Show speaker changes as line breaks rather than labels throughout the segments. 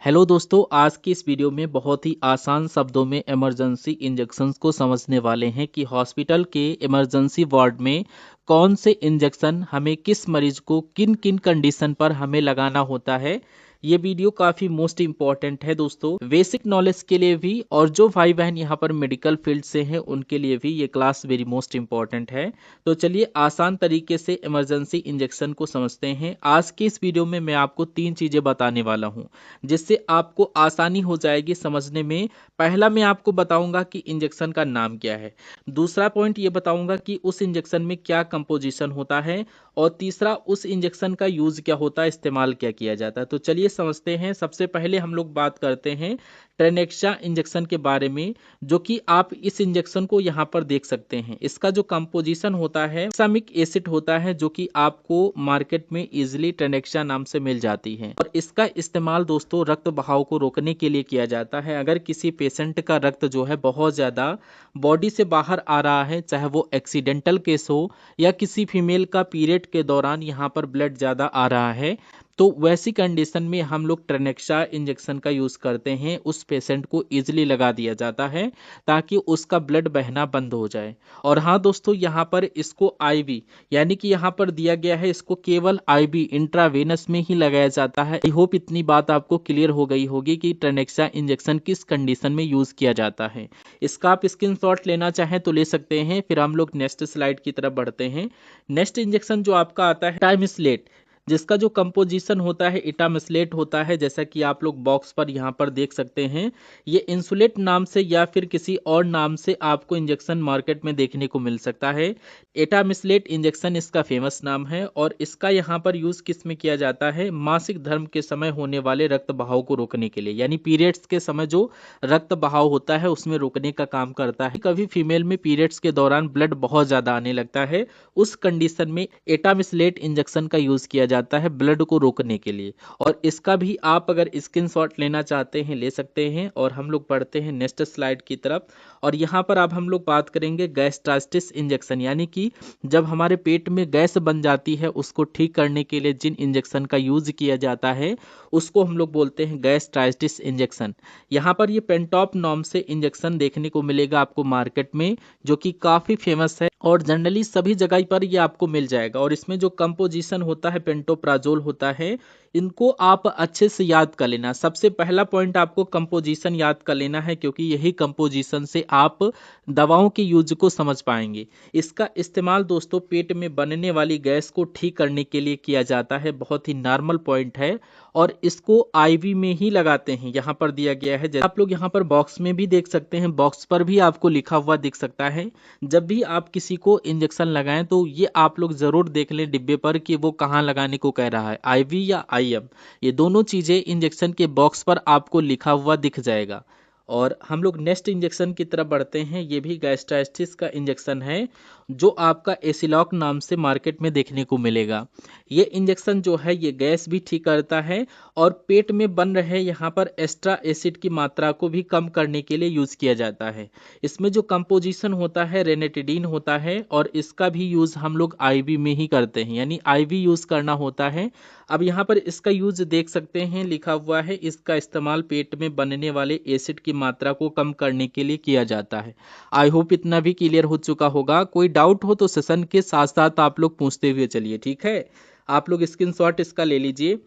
Hello दोस्तों, आज की इस वीडियो में बहुत ही आसान शब्दों में इमरजेंसी इंजेक्शंस को समझने वाले हैं कि हॉस्पिटल के इमरजेंसी वार्ड में कौन से इंजेक्शन हमें किस मरीज को किन किन कंडीशन पर हमें लगाना होता है। ये वीडियो काफ़ी मोस्ट इम्पॉर्टेंट है दोस्तों, बेसिक नॉलेज के लिए भी, और जो भाई बहन यहाँ पर मेडिकल फील्ड से हैं उनके लिए भी ये क्लास वेरी मोस्ट इम्पॉर्टेंट है। तो चलिए आसान तरीके से इमरजेंसी इंजेक्शन को समझते हैं। आज की इस वीडियो में मैं आपको 3 चीज़ें बताने वाला हूँ जिससे आपको आसानी हो जाएगी समझने में। पहला मैं आपको बताऊंगा कि इंजेक्शन का नाम क्या है। दूसरा पॉइंट ये बताऊंगा कि उस इंजेक्शन में क्या कंपोजिशन होता है। और तीसरा, उस इंजेक्शन का यूज क्या होता है, इस्तेमाल क्या किया जाता है। तो चलिए समझते हैं। सबसे पहले हम लोग बात करते हैं ट्रेनेक्सा इंजेक्शन के बारे में, जो कि आप इस इंजेक्शन को यहाँ पर देख सकते हैं। इसका जो कंपोजिशन होता है सामिक एसिड होता है, जो कि आपको मार्केट में इजिली ट्रेनेक्सा नाम से मिल जाती है। और इसका इस्तेमाल दोस्तों रक्त बहाव को रोकने के लिए किया जाता है। अगर किसी पेशेंट का रक्त जो है बहुत ज़्यादा बॉडी से बाहर आ रहा है, चाहे वो एक्सीडेंटल केस हो या किसी फीमेल का पीरियड के दौरान यहाँ पर ब्लड ज़्यादा आ रहा है, तो वैसी कंडीशन में हम लोग ट्रेनेक्सा इंजेक्शन का यूज़ करते हैं। उस पेशेंट को इजीली लगा दिया जाता है ताकि उसका ब्लड बहना बंद हो जाए। और हाँ दोस्तों, यहाँ पर इसको आईवी यानी कि यहाँ पर दिया गया है, इसको केवल आईवी इंट्रावेनस में ही लगाया जाता है। आई होप इतनी बात आपको क्लियर हो गई होगी कि ट्रेनेक्सा इंजेक्शन किस कंडीशन में यूज़ किया जाता है। इसका आप स्क्रीनशॉट लेना चाहें तो ले सकते हैं। फिर हम लोग नेक्स्ट स्लाइड की तरफ बढ़ते हैं। नेक्स्ट इंजेक्शन जो आपका आता है टाइमिसलेट, जिसका जो कंपोजिशन होता है इटामिसलेट होता है, जैसा कि आप लोग बॉक्स पर यहाँ पर देख सकते हैं। ये इंसुलेट नाम से या फिर किसी और नाम से आपको इंजेक्शन मार्केट में देखने को मिल सकता है। एटामिसलेट इंजेक्शन इसका फेमस नाम है और इसका यहाँ पर यूज किस में किया जाता है, मासिक धर्म के समय होने वाले रक्त बहाव को रोकने के लिए, यानी पीरियड्स के समय जो रक्त बहाव होता है उसमें रोकने का काम करता है। कभी फीमेल में पीरियड्स के दौरान ब्लड बहुत ज्यादा आने लगता है, उस कंडीशन में एटामिसलेट इंजेक्शन का यूज किया जाता है ब्लड को रोकने के लिए। और इसका भी आप अगर स्क्रीनशॉट लेना चाहते हैं ले सकते हैं। और हम लोग बढ़ते हैं नेक्स्ट स्लाइड की तरफ। और यहाँ पर अब हम लोग बात करेंगे गैस्ट्राइटिस इंजेक्शन, यानी कि जब हमारे पेट में गैस बन जाती है उसको ठीक करने के लिए जिन इंजेक्शन का यूज किया जाता है उसको हम लोग बोलते हैं गैस्ट्राइटिस इंजेक्शन। यहाँ पर ये पेंटॉप नाम से इंजेक्शन देखने को मिलेगा आपको मार्केट में, जो कि काफ़ी फेमस है और जनरली सभी जगह पर ये आपको मिल जाएगा। और इसमें जो कंपोजिशन होता है पेंटोप्राजोल होता है। इनको आप अच्छे से याद कर लेना। सबसे पहला पॉइंट आपको कंपोजिशन याद कर लेना है, क्योंकि यही कंपोजिशन से आप दवाओं के यूज को समझ पाएंगे। इसका इस्तेमाल दोस्तों पेट में बनने वाली गैस को ठीक करने के लिए किया जाता है। बहुत ही नॉर्मल पॉइंट है और इसको आईवी में ही लगाते हैं। यहाँ पर दिया गया है, जैसे आप लोग यहाँ पर बॉक्स में भी देख सकते हैं, बॉक्स पर भी आपको लिखा हुआ दिख सकता है। जब भी आप किसी को इंजेक्शन लगाएं तो ये आप लोग जरूर देख लें डिब्बे पर कि वो कहाँ लगाने को कह रहा है, आईवी या आईएम। ये दोनों चीजें इंजेक्शन के बॉक्स पर आपको लिखा हुआ दिख जाएगा। और हम लोग नेक्स्ट इंजेक्शन की तरफ बढ़ते हैं। ये भी गैस्ट्राइटिस का इंजेक्शन है, जो आपका एसिलॉक नाम से मार्केट में देखने को मिलेगा। ये इंजेक्शन जो है ये गैस भी ठीक करता है और पेट में बन रहे यहाँ पर एक्स्ट्रा एसिड की मात्रा को भी कम करने के लिए यूज किया जाता है। इसमें जो कंपोजिशन होता है रेनेटिडीन होता है और इसका भी यूज हम लोग आईवी में ही करते हैं, यानी आईवी यूज करना होता है। अब यहाँ पर इसका यूज देख सकते हैं, लिखा हुआ है इसका इस्तेमाल पेट में बनने वाले एसिड की मात्रा को कम करने के लिए किया जाता है। आई होप इतना भी क्लियर हो चुका होगा। कोई डाउट हो तो सेशन के साथ साथ आप लोग पूछते हुए चलिए, ठीक है। आप लोग स्क्रीनशॉट इसका ले लीजिए।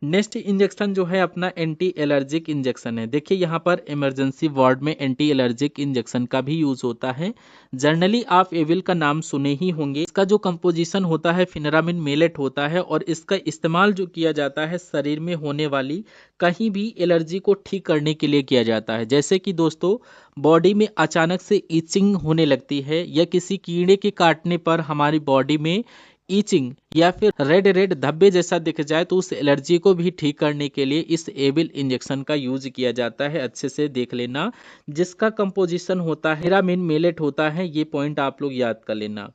नेक्स्ट इंजेक्शन जो है अपना एंटी एलर्जिक इंजेक्शन है। देखिए यहाँ पर इमरजेंसी वार्ड में एंटी एलर्जिक इंजेक्शन का भी यूज होता है। जनरली आप एविल का नाम सुने ही होंगे। इसका जो कंपोजिशन होता है फिनेरामिन मेलेट होता है और इसका इस्तेमाल जो किया जाता है शरीर में होने वाली कहीं भी एलर्जी को ठीक करने के लिए किया जाता है। जैसे कि दोस्तों बॉडी में अचानक से इचिंग होने लगती है या किसी कीड़े के काटने पर हमारी बॉडी में ईचिंग या फिर रेड रेड धब्बे जैसा दिख जाए, तो उस एलर्जी को भी ठीक करने के लिए इस एविल इंजेक्शन का यूज किया जाता है। अच्छे से देख लेना। जिसका कंपोजिशन होता है हिरामिन मेलेट होता है, ये पॉइंट आप लोग याद कर लेना।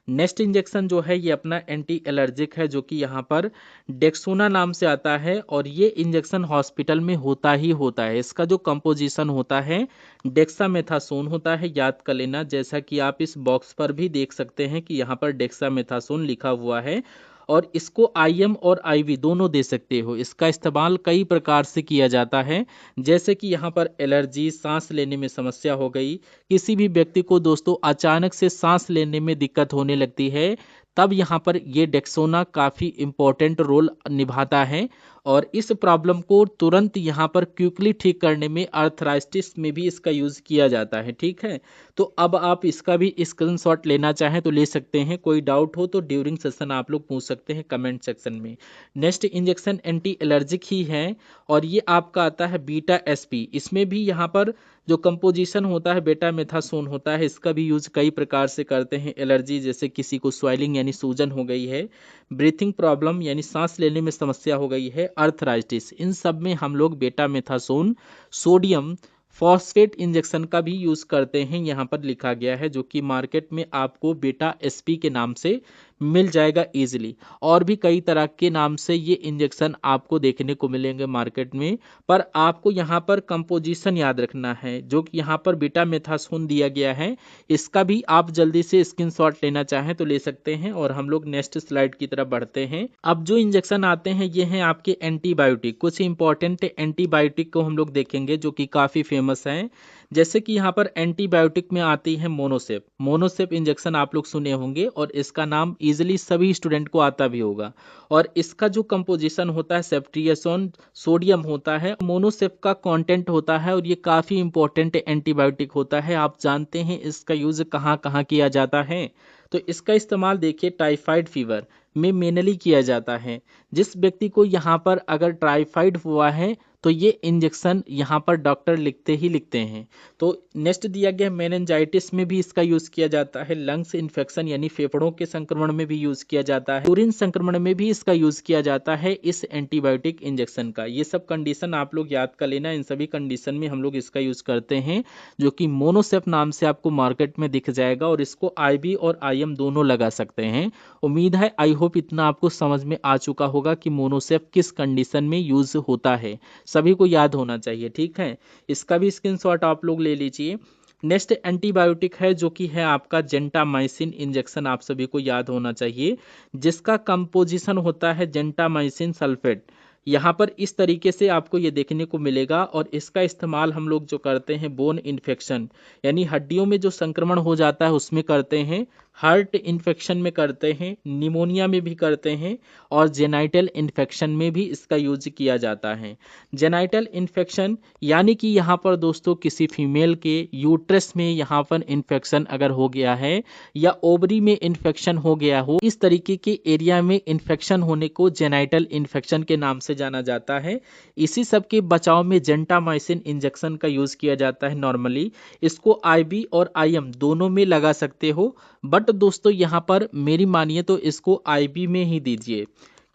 नेक्स्ट इंजेक्शन जो है ये अपना एंटी एलर्जिक है, जो कि यहाँ पर डेक्सोना नाम से आता है और ये इंजेक्शन हॉस्पिटल में होता ही होता है। इसका जो कंपोजिशन होता है डेक्सामेथासोन होता है, याद कर लेना। जैसा कि आप इस बॉक्स पर भी देख सकते हैं कि यहाँ पर डेक्सामेथासोन लिखा हुआ है। और इसको IM और IV दोनों दे सकते हो। इसका इस्तेमाल कई प्रकार से किया जाता है, जैसे कि यहाँ पर एलर्जी, सांस लेने में समस्या हो गई, किसी भी व्यक्ति को दोस्तों अचानक से सांस लेने में दिक्कत होने लगती है, तब यहाँ पर ये डेक्सोना काफ़ी इम्पोर्टेंट रोल निभाता है और इस प्रॉब्लम को तुरंत यहाँ पर क्विकली ठीक करने में आर्थराइटिस में भी इसका यूज़ किया जाता है। ठीक है, तो अब आप इसका भी स्क्रीनशॉट लेना चाहें तो ले सकते हैं। कोई डाउट हो तो ड्यूरिंग सेशन आप लोग पूछ सकते हैं कमेंट सेक्शन में। नेक्स्ट इंजेक्शन एंटी एलर्जिक ही है और ये आपका आता है बीटा SP। इसमें भी यहाँ पर जो कंपोजिशन होता है बेटा मेथासोन होता है, इसका भी यूज कई प्रकार से करते हैं। एलर्जी जैसे किसी को स्वेलिंग यानी सूजन हो गई है, ब्रीथिंग प्रॉब्लम यानी सांस लेने में समस्या हो गई है, अर्थराइटिस, इन सब में हम लोग बेटा मेथासोन सोडियम फॉस्फेट इंजेक्शन का भी यूज करते हैं। यहाँ पर लिखा गया है जो कि मार्केट में आपको बेटा SP के नाम से मिल जाएगा इजीली। और भी कई तरह के नाम से ये इंजेक्शन आपको देखने को मिलेंगे मार्केट में, पर आपको यहाँ पर कंपोजिशन याद रखना है। जो कि यहाँ पर बीटा मेथासोन दिया गया है, इसका भी आप जल्दी से स्क्रीनशॉट लेना चाहें तो ले सकते हैं। और हम लोग नेक्स्ट स्लाइड की तरफ बढ़ते हैं। अब जो इंजेक्शन आते हैं ये हैं आपके एंटीबायोटिक। कुछ इंपॉर्टेंट एंटीबायोटिक को हम लोग देखेंगे जो कि काफ़ी फेमस हैं। जैसे कि यहाँ पर एंटीबायोटिक में आती है मोनोसेप। मोनोसेप इंजेक्शन आप लोग सुने होंगे और इसका नाम इजीली सभी स्टूडेंट को आता भी होगा। और इसका जो कंपोजिशन होता है सेफ्ट्रियासोन सोडियम होता है, मोनोसेप का कंटेंट होता है और ये काफ़ी इंपॉर्टेंट एंटीबायोटिक होता है। आप जानते हैं इसका यूज़ कहाँ कहाँ किया जाता है? तो इसका इस्तेमाल देखिए टाइफाइड फीवर में मेनली किया जाता है। जिस व्यक्ति को यहाँ पर अगर टाइफाइड हुआ है तो ये इंजेक्शन यहाँ पर डॉक्टर लिखते ही लिखते हैं। तो नेक्स्ट दिया गया मेनिंजाइटिस में भी इसका यूज़ किया जाता है। लंग्स इन्फेक्शन यानी फेफड़ों के संक्रमण में भी यूज़ किया जाता है। यूरिन संक्रमण में भी इसका यूज़ किया जाता है इस एंटीबायोटिक इंजेक्शन का। ये सब कंडीशन आप लोग याद कर लेना। इन सभी कंडीशन में हम लोग इसका यूज़ करते हैं, जो कि मोनोसेप नाम से आपको मार्केट में दिख जाएगा। और इसको IV और IM दोनों लगा सकते हैं। उम्मीद है आई होप इतना आपको समझ में आ चुका होगा कि मोनोसेप किस कंडीशन में यूज होता है, सभी को याद होना चाहिए। ठीक है, इसका भी स्क्रीनशॉट आप लोग ले लीजिए। नेक्स्ट एंटीबायोटिक है जो कि है आपका जेंटामाइसिन इंजेक्शन। आप सभी को याद होना चाहिए, जिसका कंपोजिशन होता है जेंटामाइसिन सल्फेट। यहाँ पर इस तरीके से आपको ये देखने को मिलेगा। और इसका इस्तेमाल हम लोग जो करते हैं बोन इन्फेक्शन यानी हड्डियों में जो संक्रमण हो जाता है उसमें करते हैं, हार्ट इन्फेक्शन में करते हैं, निमोनिया में भी करते हैं और जेनाइटल इन्फेक्शन में भी इसका यूज किया जाता है। जेनाइटल इन्फेक्शन यानी कि यहाँ पर दोस्तों किसी फीमेल के यूट्रस में यहाँ पर इन्फेक्शन अगर हो गया है या ओवरी में इन्फेक्शन हो गया हो, इस तरीके के एरिया में इन्फेक्शन होने को जेनाइटल इन्फेक्शन के नाम से जाना जाता है। इसी सब के बचाव में जेंटामाइसिन इंजेक्शन का यूज किया जाता है नॉर्मली। इसको IV और IM दोनों में लगा सकते हो, बट दोस्तों यहाँ पर मेरी मानिए तो इसको IV में ही दीजिए,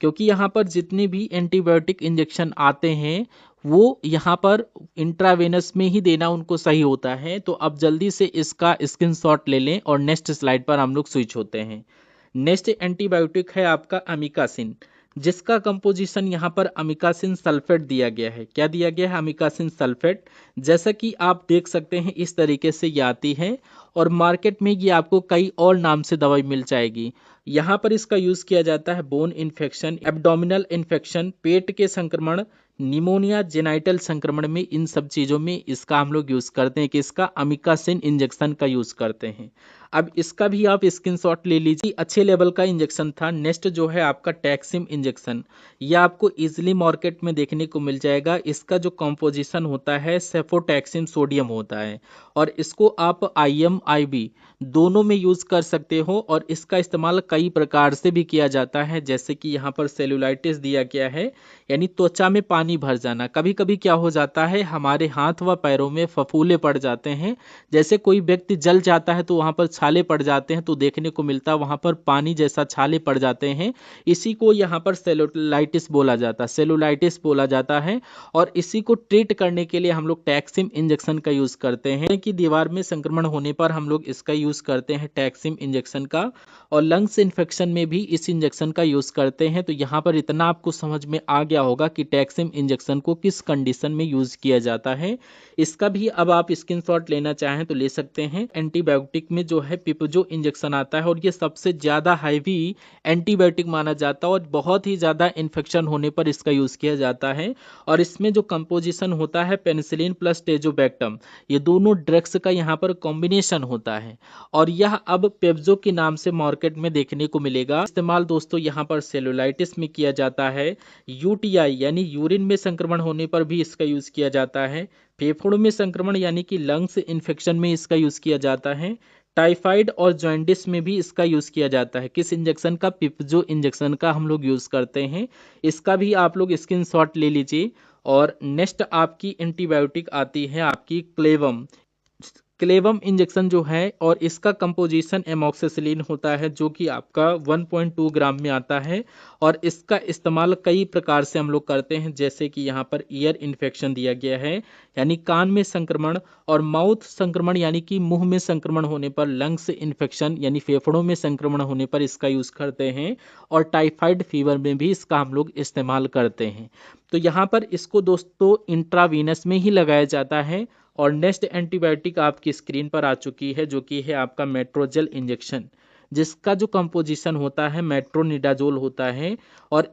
क्योंकि यहाँ पर जितने भी एंटीबायोटिक इंजेक्शन आते हैं वो यहाँ पर इंट्रावेनस में ही देना उनको सही होता है। तो अब जल्दी से इसका स्क्रीनशॉट ले लें और नेक्स्ट स्लाइड पर हम लोग स्विच होते हैं। नेक्स्ट एंटीबायोटिक है आपका अमिकासिन, जिसका कंपोजिशन यहाँ पर अमिकासिन सल्फेट दिया गया है। क्या दिया गया है? Amikacin sulphate. जैसा कि आप देख सकते हैं इस तरीके से ये आती है और मार्केट में ये आपको कई और नाम से दवाई मिल जाएगी। यहाँ पर इसका यूज किया जाता है बोन इन्फेक्शन, एब्डोमिनल इन्फेक्शन, पेट के संक्रमण, निमोनिया, जेनाइटल संक्रमण में, इन सब चीज़ों में इसका हम लोग यूज़ करते हैं कि इसका अमिकासिन इंजेक्शन का यूज़ करते हैं। अब इसका भी आप स्क्रीनशॉट ले लीजिए, अच्छे लेवल का इंजेक्शन था। नेक्स्ट जो है आपका टैक्सिम इंजेक्शन, यह आपको इजीली मार्केट में देखने को मिल जाएगा। इसका जो कंपोजिशन होता है सेफोटैक्सिम सोडियम होता है और इसको आप IM IV दोनों में यूज़ कर सकते हो। और इसका इस्तेमाल कई प्रकार से भी किया जाता है, जैसे कि यहाँ पर सेलुलाइटिस दिया गया है यानी त्वचा में पानी भर जाना। कभी कभी क्या हो जाता है हमारे हाथ व पैरों में फफूले पड़ जाते हैं, जैसे कोई व्यक्ति जल जाता है तो वहाँ पर छाले पड़ जाते हैं, तो देखने को मिलता है वहाँ पर पानी जैसा छाले पड़ जाते हैं। इसी को यहाँ पर सेलुलाइटिस बोला जाता है, सेलुलाइटिस बोला जाता है। और इसी को ट्रीट करने के लिए हम लोग टैक्सिम इंजेक्शन का यूज़ करते हैं कि दीवार में संक्रमण होने पर हम लोग इसका यूज़ करते हैं टैक्सिम इंजेक्शन का। और लंग्स इन्फेक्शन में भी इस इंजेक्शन का यूज़ करते हैं। तो यहाँ पर इतना आपको समझ में आ गया होगा कि टैक्सिम इंजेक्शन को किस कंडीशन में यूज़ किया जाता है। इसका भी अब आप स्क्रीनशॉट लेना चाहें तो ले सकते हैं। एंटीबायोटिक में जो है, पिपजो इंजेक्शन आता है, और ये सबसे ज़्यादा हैवी एंटीबायोटिक माना जाता है और बहुत ही ज़्यादा इन्फेक्शन होने पर इसका यूज़ किया जाता है। और इसमें जो कंपोजिशन होता है पेनिसिलिन प्लस टेजोबैक्टम, ये दोनों ड्रग्स का यहाँ पर कॉम्बिनेशन होता है और यह अब पेप्जो के नाम से मार्केट में देखने को मिलेगा। इस्तेमाल दोस्तों यहाँ पर सेलुलाइटिस में किया जाता है, यूटीआई यानी यूरिन में संक्रमण होने पर भी इसका यूज़ किया जाता है, फेफड़ों में संक्रमण यानी कि लंग्स इन्फेक्शन में इसका यूज़ किया जाता है, टाइफाइड और जॉइंडिस में भी इसका यूज़ किया जाता है। किस इंजेक्शन का? पिप्जो इंजेक्शन का हम लोग यूज़ करते हैं। इसका भी आप लोग स्क्रीनशॉट ले लीजिए। और नेक्स्ट आपकी एंटीबायोटिक आती है आपकी क्लेवम। क्लेवम इंजेक्शन जो है और इसका कंपोजिशन एमॉक्सिसिलिन होता है जो कि आपका 1.2 ग्राम में आता है और इसका इस्तेमाल कई प्रकार से हम लोग करते हैं, जैसे कि यहाँ पर ईयर इन्फेक्शन दिया गया है यानी कान में संक्रमण, और माउथ संक्रमण यानी कि मुंह में संक्रमण होने पर, लंग्स इन्फेक्शन यानी फेफड़ों में संक्रमण होने पर इसका यूज़ करते हैं, और टाइफाइड फीवर में भी इसका हम लोग इस्तेमाल करते हैं। तो यहाँ पर इसको दोस्तों इंट्रावीनस में ही लगाया जाता है। और नेक्स्ट एंटीबायोटिक आपकी स्क्रीन पर आ चुकी है जो कि है आपका मेट्रोजेल इंजेक्शन, जिसका जो कंपोजिशन होता है मेट्रोनिडाजोल होता है और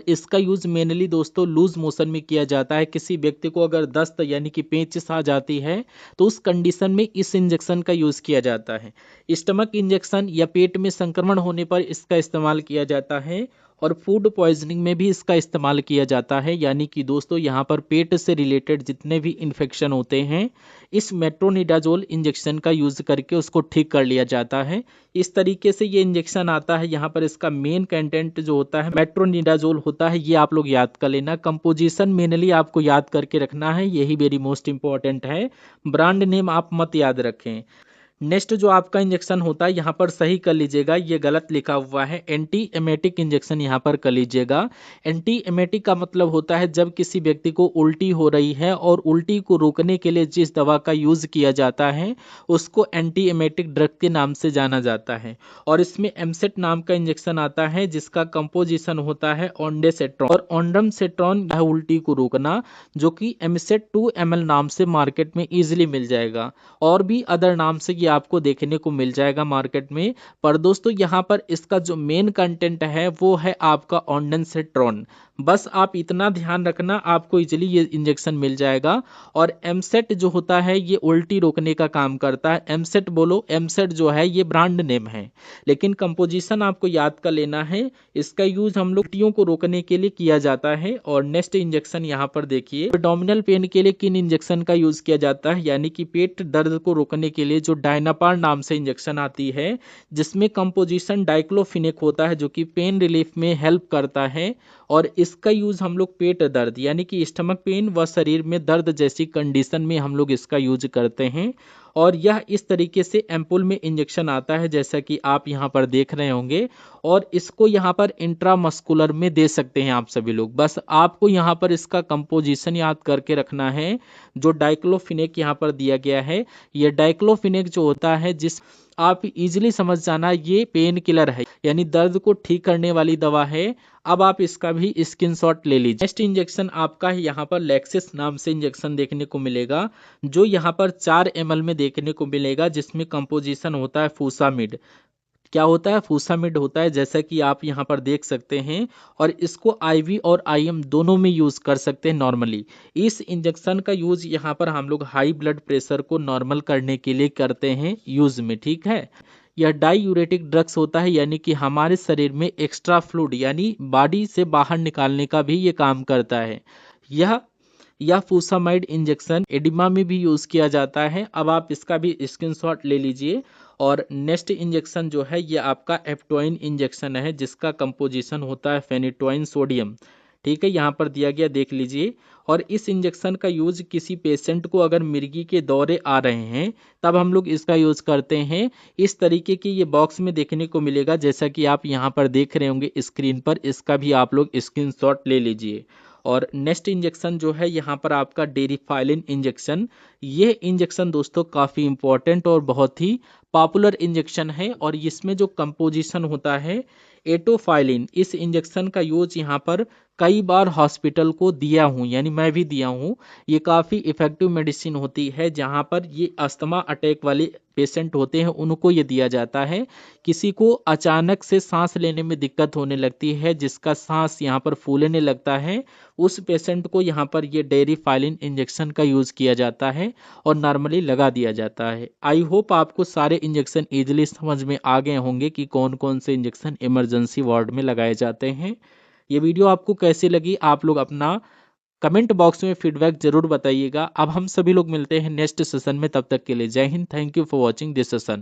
इसका यूज मेनली दोस्तों लूज मोशन में किया जाता है। किसी व्यक्ति को अगर दस्त यानी कि पेचिश आ जाती है तो उस कंडीशन में इस इंजेक्शन का यूज किया जाता है। स्टमक इंजेक्शन या पेट में संक्रमण होने पर इसका इस्तेमाल किया जाता है और फूड पॉइजनिंग में भी इसका इस्तेमाल किया जाता है, यानी कि दोस्तों यहाँ पर पेट से रिलेटेड जितने भी इन्फेक्शन होते हैं इस मेट्रोनिडाजोल इंजेक्शन का यूज करके उसको ठीक कर लिया जाता है। इस तरीके से ये इंजेक्शन आता है। यहाँ पर इसका मेन कंटेंट जो होता है मेट्रोनिडाजोल होता है, ये आप लोग याद कर लेना। कंपोजिशन मेनली आपको याद करके रखना है, यही वेरी मोस्ट इंपॉर्टेंट है। ब्रांड नेम आप मत याद रखें। नेक्स्ट जो आपका इंजेक्शन होता है यहाँ पर सही कर लीजिएगा, ये गलत लिखा हुआ है, एंटी एमेटिक इंजेक्शन यहाँ पर कर लीजिएगा। एंटी एमेटिक का मतलब होता है जब किसी व्यक्ति को उल्टी हो रही है और उल्टी को रोकने के लिए जिस दवा का यूज किया जाता है उसको एंटी एमेटिक ड्रग के नाम से जाना जाता है। और इसमें एमसेट नाम का इंजेक्शन आता है जिसका कंपोजिशन होता है ओंडेसेट्रॉन और ओंडमसेट्रॉन, यह उल्टी को रोकना, जो कि एमसेट 2 ml नाम से मार्केट में इजिली मिल जाएगा। और भी अदर नाम से ये आपको देखने को मिल जाएगा मार्केट में। पर दोस्तों यहाँ पर इसका जो मेन कंटेंट है वो है आपका ओंडेसेट्रॉन। बस आप इतना ध्यान रखना, आपको इजीली ये इंजेक्शन मिल जाएगा। और एमसेट जो होता है ये उल्टी रोकने का काम करता है। एमसेट बोलो, एमसेट जो है ये ब्रांड नेम है, लेकिन कंपोजिशन आपको याद कर लेना है। इसका यूज हम लोग उल्टियों को रोकने के लिए किया जाता है। और नेक्स्ट इंजेक्शन यहाँ पर देखिए, एब्डोमिनल पेन के लिए किन इंजेक्शन का यूज किया जाता है, यानी कि पेट दर्द को रोकने के लिए जो डायनापार नाम से इंजेक्शन आती है जिसमें कंपोजिशन डाइक्लोफिनेक होता है जो कि पेन रिलीफ में हेल्प करता है। और इसका यूज हम लोग पेट दर्द यानी कि स्टमक पेन व शरीर में दर्द जैसी कंडीशन में हम लोग इसका यूज करते हैं। और यह इस तरीके से एम्पुल में इंजेक्शन आता है जैसा कि आप यहाँ पर देख रहे होंगे। और इसको यहाँ पर इंट्रामस्कुलर में दे सकते हैं आप सभी लोग। बस आपको यहाँ पर इसका कंपोजिशन याद करके रखना है। जो डाइक्लोफिनेक यहाँ पर दिया गया है, ये डाइक्लोफिनेक जो होता है जिस आप इजीली समझ जाना ये पेन किलर है यानी दर्द को ठीक करने वाली दवा है। अब आप इसका भी स्क्रीनशॉट ले लीजिए। नेक्स्ट इंजेक्शन आपका है यहाँ पर लेक्सिस नाम से इंजेक्शन देखने को मिलेगा, जो यहाँ पर 4 ml में देखने को मिलेगा, जिसमें कंपोजिशन होता है फूसामिड। क्या होता है? फूसामिड होता है, जैसा कि आप यहाँ पर देख सकते हैं। और इसको आईवी और आईएम दोनों में यूज कर सकते हैं नॉर्मली। इस इंजेक्शन का यूज यहाँ पर हम लोग हाई ब्लड प्रेशर को नॉर्मल करने के लिए करते हैं यूज में, ठीक है। यह डाईयूरेटिक ड्रग्स होता है, यानी कि हमारे शरीर में एक्स्ट्रा फ्लूइड यानी बॉडी से बाहर निकालने का भी ये काम करता है। यह फूसामाइड इंजेक्शन एडिमा में भी यूज किया जाता है। अब आप इसका भी स्क्रीनशॉट ले लीजिए। और नेक्स्ट इंजेक्शन जो है ये आपका एप्टोइन इंजेक्शन है, जिसका कंपोजिशन होता है फेनिटोइन सोडियम, ठीक है, यहाँ पर दिया गया देख लीजिए। और इस इंजेक्शन का यूज किसी पेशेंट को अगर मिर्गी के दौरे आ रहे हैं तब हम लोग इसका यूज करते हैं। इस तरीके की ये बॉक्स में देखने को मिलेगा, जैसा कि आप यहाँ पर देख रहे होंगे स्क्रीन पर। इसका भी आप लोग स्क्रीनशॉट ले लीजिए। और नेक्स्ट इंजेक्शन जो है यहाँ पर आपका डेरिफाइलिन इंजेक्शन। ये इंजेक्शन दोस्तों काफ़ी इंपॉर्टेंट और बहुत ही पॉपुलर इंजेक्शन है और इसमें जो कंपोजिशन होता है एटोफाइलिन, इस इंजेक्शन का यूज यहाँ पर कई बार हॉस्पिटल को दिया हूँ, यानी मैं भी दिया हूँ। ये काफ़ी इफ़ेक्टिव मेडिसिन होती है। जहाँ पर ये अस्थमा अटैक वाले पेशेंट होते हैं उनको ये दिया जाता है। किसी को अचानक से सांस लेने में दिक्कत होने लगती है, जिसका सांस यहाँ पर फूलने लगता है, उस पेशेंट को यहाँ पर ये डेरिफाइलिन इंजेक्शन का यूज़ किया जाता है और नॉर्मली लगा दिया जाता है। आई होप आपको सारे इंजेक्शन ईजिली समझ में आ गए होंगे कि कौन कौन से इंजेक्शन इमरजेंसी वार्ड में लगाए जाते हैं। ये वीडियो आपको कैसी लगी आप लोग अपना कमेंट बॉक्स में फीडबैक जरूर बताइएगा। अब हम सभी लोग मिलते हैं नेक्स्ट सेशन में, तब तक के लिए जय Hind. Thank you for watching this session.